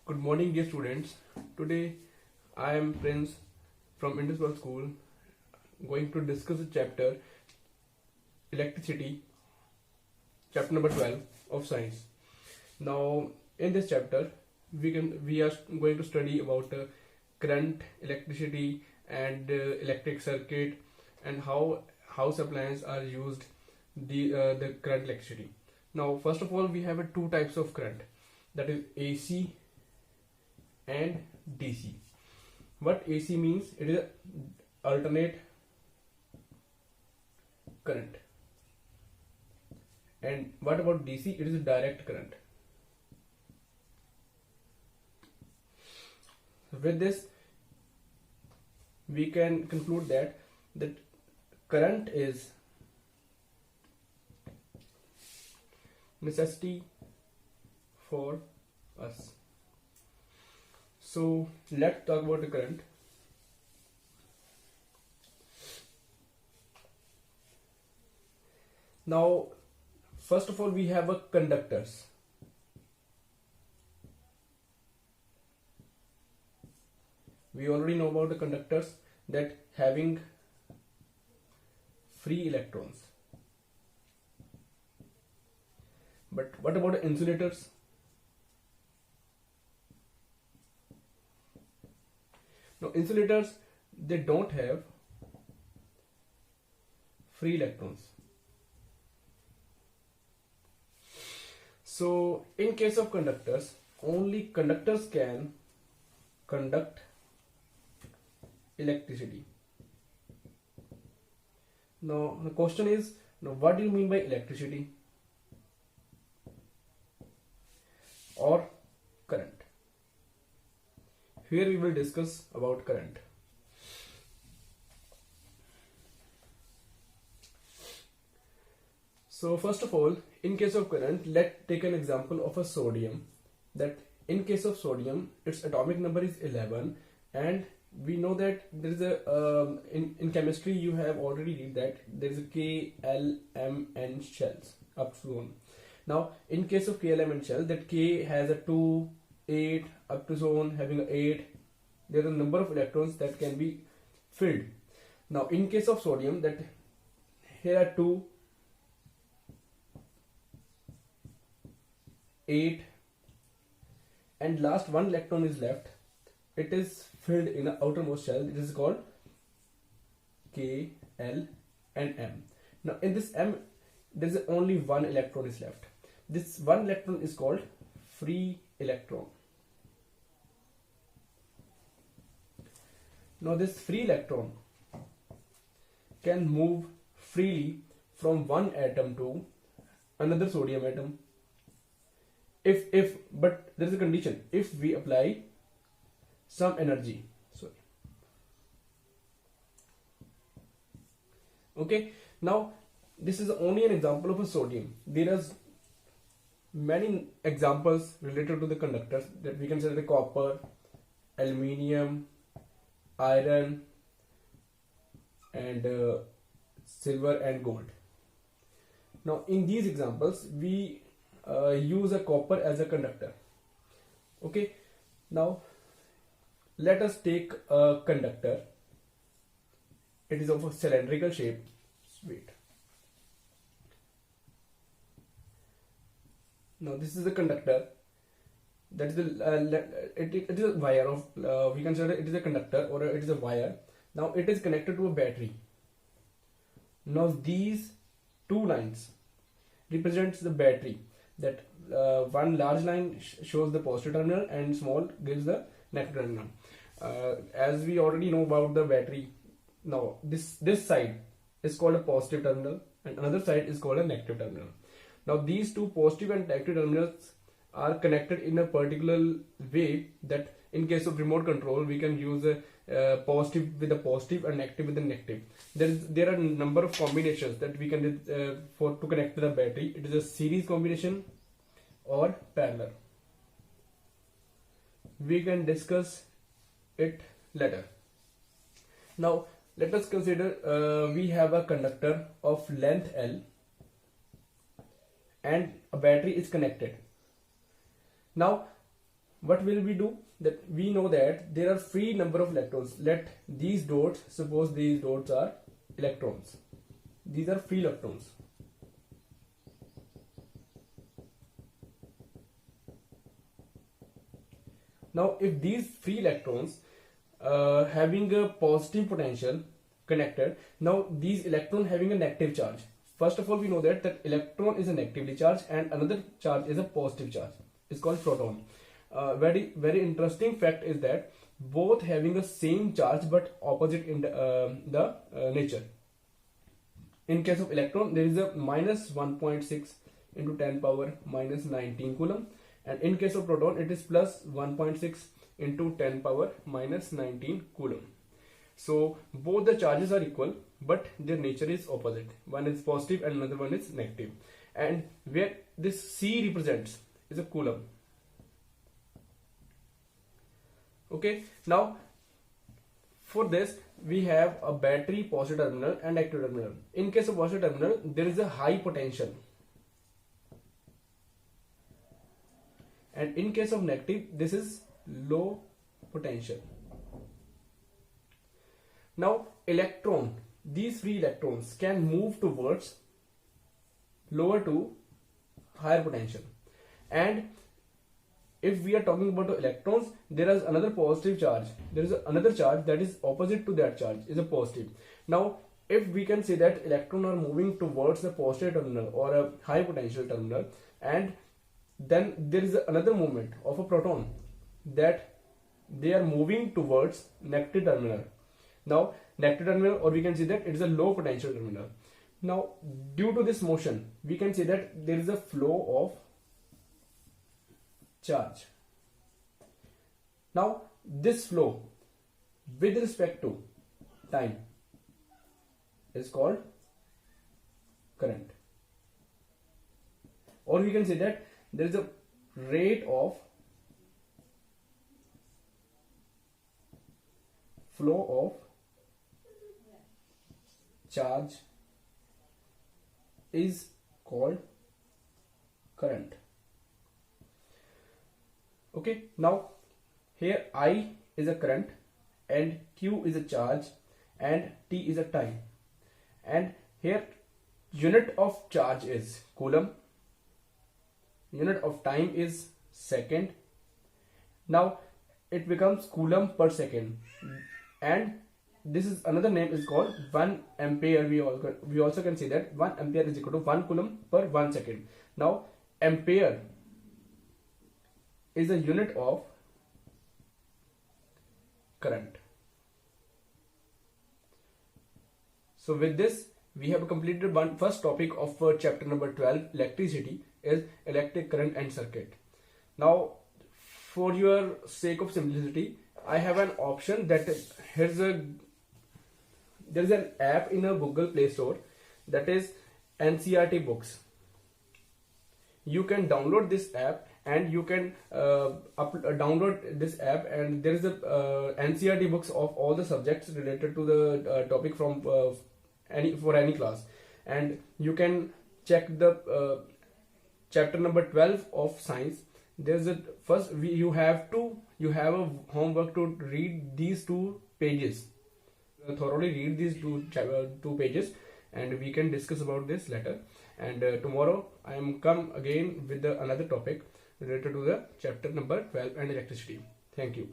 Good morning, dear students. Today I am Prince from Indus World School going to discuss the chapter Electricity, chapter number 12 of Science. Now, in this chapter, we are going to study about current, electricity, and electric circuit, and how house appliances are used the current electricity. Now, first of all, we have two types of current, that is AC and DC. What AC means? It is a alternate current. And what about DC? It is a direct current. With this, we can conclude that current is necessity for us. So let's talk about the current. Now, first of all, we have a conductors. We already know about the conductors, that having free electrons. But what about the insulators? Now, insulators, they don't have free electrons. So, in case of conductors, only conductors can conduct electricity. Now, the question is, what do you mean by electricity or current? Here we will discuss about current. So first of all, in case of current, let's take an example of a sodium. That in case of sodium, its atomic number is 11, and we know that there is a in chemistry you have already read that there is a K, L, M, N shells up to 1. Now in case of K, L, M, N shell, that K has a 2, 8 up to so on, having a 8. There are a number of electrons that can be filled. Now in case of sodium, that here are 2, 8, and last one electron is left. It is filled in the outermost shell. It is called K, L, and M. Now in this M, there is only one electron is left. This one electron is called free electron. Now this free electron can move freely from one atom to another sodium atom. But there is a condition: if we apply some energy. Okay. Now this is only an example of a sodium. There are many examples related to the conductors, that we can say the copper, aluminium, iron, and silver and gold. Now in these examples we use a copper as a conductor. Okay. Now let us take a conductor. It is of a cylindrical shape. Wait. Now this is a conductor. That is it is a wire of we consider it is a conductor, or it is a wire. Now it is connected to a battery. Now these two lines represents the battery. That one large line shows the positive terminal and small gives the negative terminal. As we already know about the battery, now this side is called a positive terminal and another side is called a negative terminal. Now these two positive and negative terminals are connected in a particular way, that in case of remote control we can use a positive with a positive and negative with a negative. There are a number of combinations that we can do to connect to the battery. It is a series combination or parallel. We can discuss it later. Now let us consider we have a conductor of length L and a battery is connected. Now what will we do? That we know that there are free number of electrons. Let these dots, suppose these dots are electrons. These are free electrons. Now if these free electrons having a positive potential connected, now these electron having a negative charge. First of all, we know that electron is a negatively charged and another charge is a positive charge. It's called proton. Very interesting fact is that both having the same charge but opposite in the nature. In case of electron, there is a minus 1.6 into 10 power minus 19 coulomb, and in case of proton it is plus 1.6 into 10 power minus 19 coulomb. So both the charges are equal but their nature is opposite. One is positive and another one is negative. And where this C represents is a coulomb. Okay, now for this we have a battery positive terminal and negative terminal. In case of positive terminal, there is a high potential, and in case of negative, this is low potential. Now electron, these free electrons can move towards lower to higher potential. And if we are talking about the electrons, there is another positive charge. There is another charge that is opposite to that charge, is a positive. Now if we can say that electrons are moving towards the positive terminal or a high potential terminal, and then there is another movement of a proton that they are moving towards negative terminal. Now negative terminal, or we can say that it is a low potential terminal. Now due to this motion, we can say that there is a flow of charge. Now this flow with respect to time is called current, or we can say that there is a rate of flow of charge is called current. Okay, now here I is a current and Q is a charge and T is a time, and here unit of charge is coulomb, unit of time is second. Now it becomes coulomb per second, and this is another name is called 1 ampere. We also can say that 1 ampere is equal to 1 coulomb per 1 second. Now ampere is a unit of current. So with this we have completed one first topic of chapter number 12, electricity, is electric current and circuit. Now for your sake of simplicity, I have an option that there is an app in a Google Play Store, that is NCERT books. You can download this app and you can download this app, and there is a NCERT books of all the subjects related to the topic from any class, and you can check the chapter number 12 of science. There's a first you have a homework to read these 2 pages, thoroughly read these two pages, and we can discuss about this later. And tomorrow I am come again with another topic related to the chapter number 12 and electricity. Thank you.